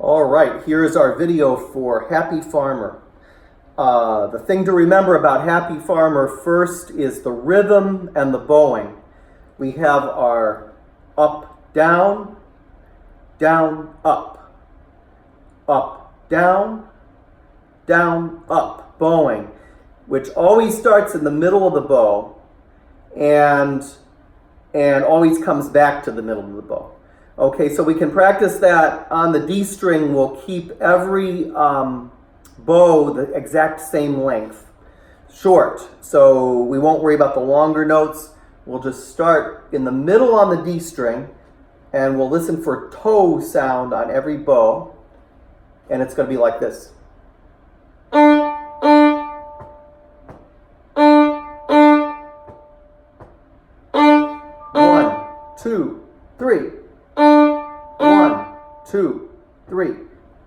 All right, here's our video for Happy Farmer. The thing to remember about Happy Farmer first is the rhythm and the bowing. We have our up, down, down, up, down, up, bowing, which always starts in the middle of the bow and always comes back to the middle of the bow. Okay, so we can practice that on the D string. We'll keep every bow the exact same length, short. So we won't worry about the longer notes. We'll just start in the middle on the D string, and we'll listen for toe sound on every bow, and it's going to be like this. 1, 2, 3. 1, 2, 3.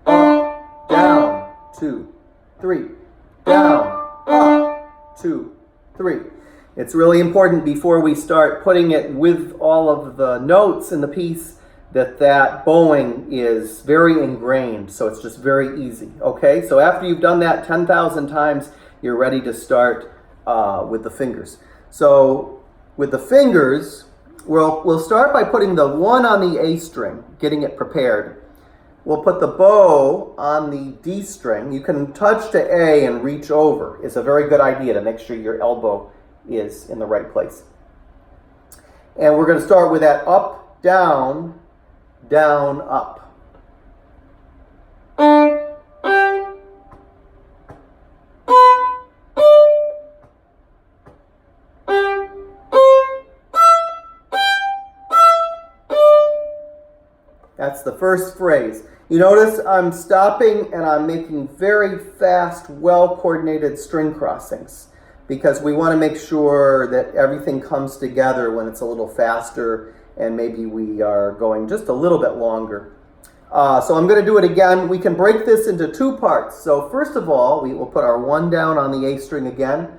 Up, down, 2, 3. Down, up, 2, 3. It's really important before we start putting it with all of the notes in the piece that bowing is very ingrained, so it's just very easy. Okay, so after you've done that 10,000 times, you're ready to start with the fingers. So with the fingers, we'll start by putting the 1 on the A string, getting it prepared. We'll put the bow on the D string. You can touch to A and reach over. It's a very good idea to make sure your elbow is in the right place. And we're going to start with that up, down, down, up. That's the first phrase. You notice I'm stopping and I'm making very fast, well-coordinated string crossings because we want to make sure that everything comes together when it's a little faster and maybe we are going just a little bit longer. So I'm going to do it again. We can break this into 2 parts. So first of all, we will put our 1 down on the A string again,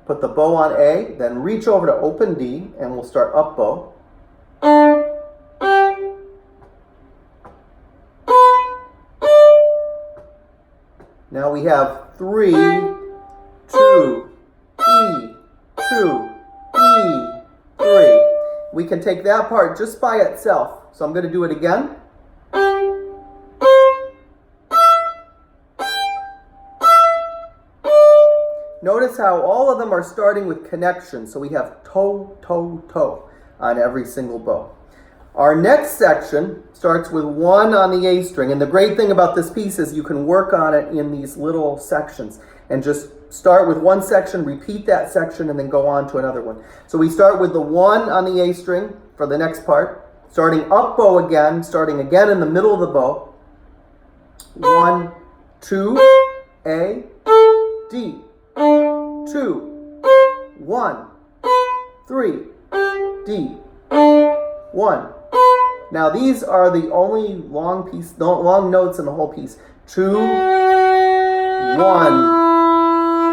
put the bow on A, then reach over to open D, and we'll start up bow. Now we have 3, 2, E, 2, E, 3. We can take that part just by itself. So I'm going to do it again. Notice how all of them are starting with connection. So we have toe, toe, toe on every single bow. Our next section starts with 1 on the A string. And the great thing about this piece is you can work on it in these little sections and just start with one section, repeat that section, and then go on to another one. So we start with the 1 on the A string for the next part, starting up bow again, starting again in the middle of the bow. 1, 2, A, D, 2, 1, 3, D, 1. Now these are the only long notes in the whole piece. 2, 1,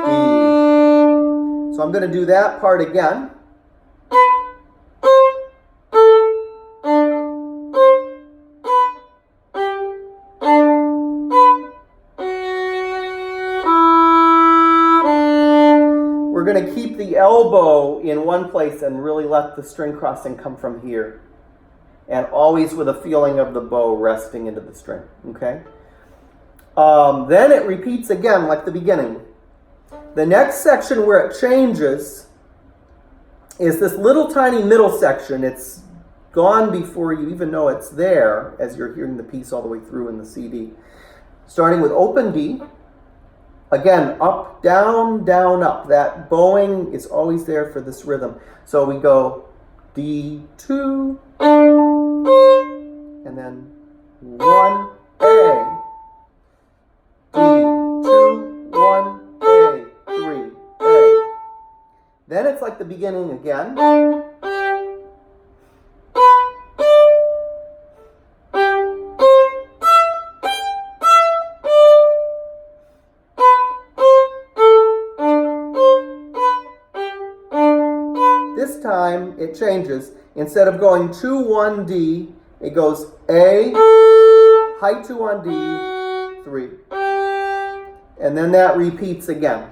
D. So I'm going to do that part again. We're going to keep the elbow in one place and really let the string crossing come from here. And always with a feeling of the bow resting into the string, okay? Then it repeats again like the beginning. The next section where it changes is this little tiny middle section. It's gone before you even know it's there as you're hearing the piece all the way through in the CD. Starting with open D. Again, up, down, down, up. That bowing is always there for this rhythm. So we go D2, and then 1, A, D2, 1, A, 3, A. Then it's like the beginning again. This time it changes. Instead of going 2, 1, D, it goes A, high 2 on D, 3. And then that repeats again.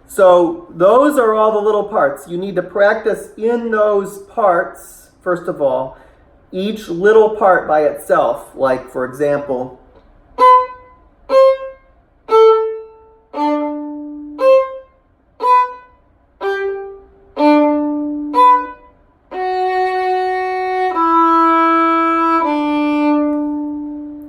So those are all the little parts. You need to practice in those parts, first of all, each little part by itself. Like, for example,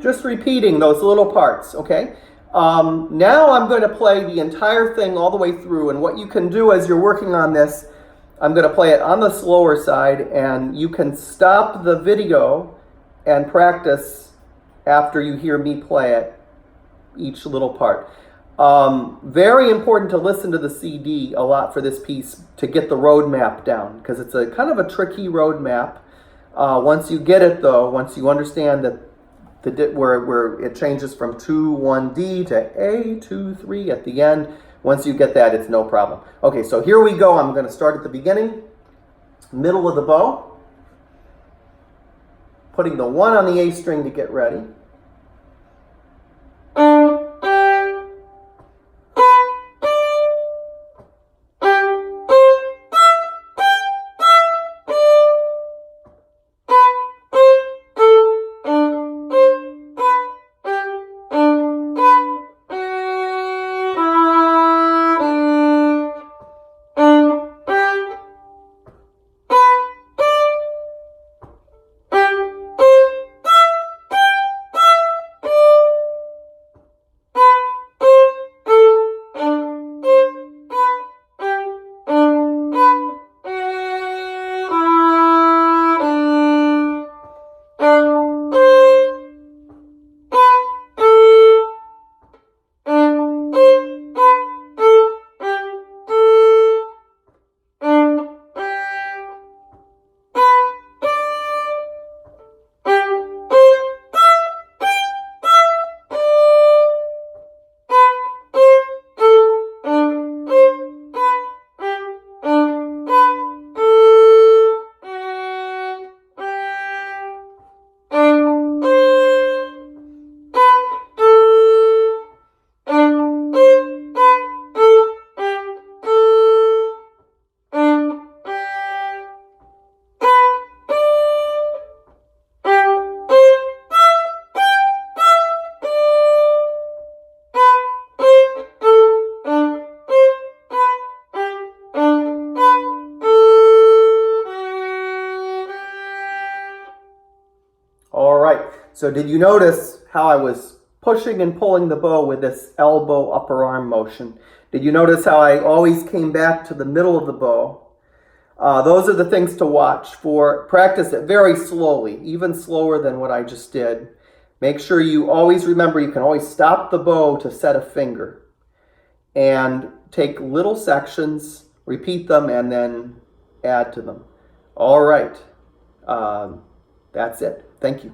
just repeating those little parts, okay? Now I'm going to play the entire thing all the way through, and what you can do as you're working on this, I'm going to play it on the slower side, and you can stop the video and practice after you hear me play it, each little part. Very important to listen to the CD a lot for this piece to get the road map down, because it's a kind of a tricky road map. Once you get it though, once you understand that where it changes from 2, 1D to A, 2, 3 at the end, once you get that, it's no problem. Okay, so here we go. I'm going to start at the beginning, middle of the bow, putting the 1 on the A string to get ready. So did you notice how I was pushing and pulling the bow with this elbow upper arm motion? Did you notice how I always came back to the middle of the bow? Those are the things to watch for. Practice it very slowly, even slower than what I just did. Make sure you always remember you can always stop the bow to set a finger. And take little sections, repeat them, and then add to them. All right. That's it. Thank you.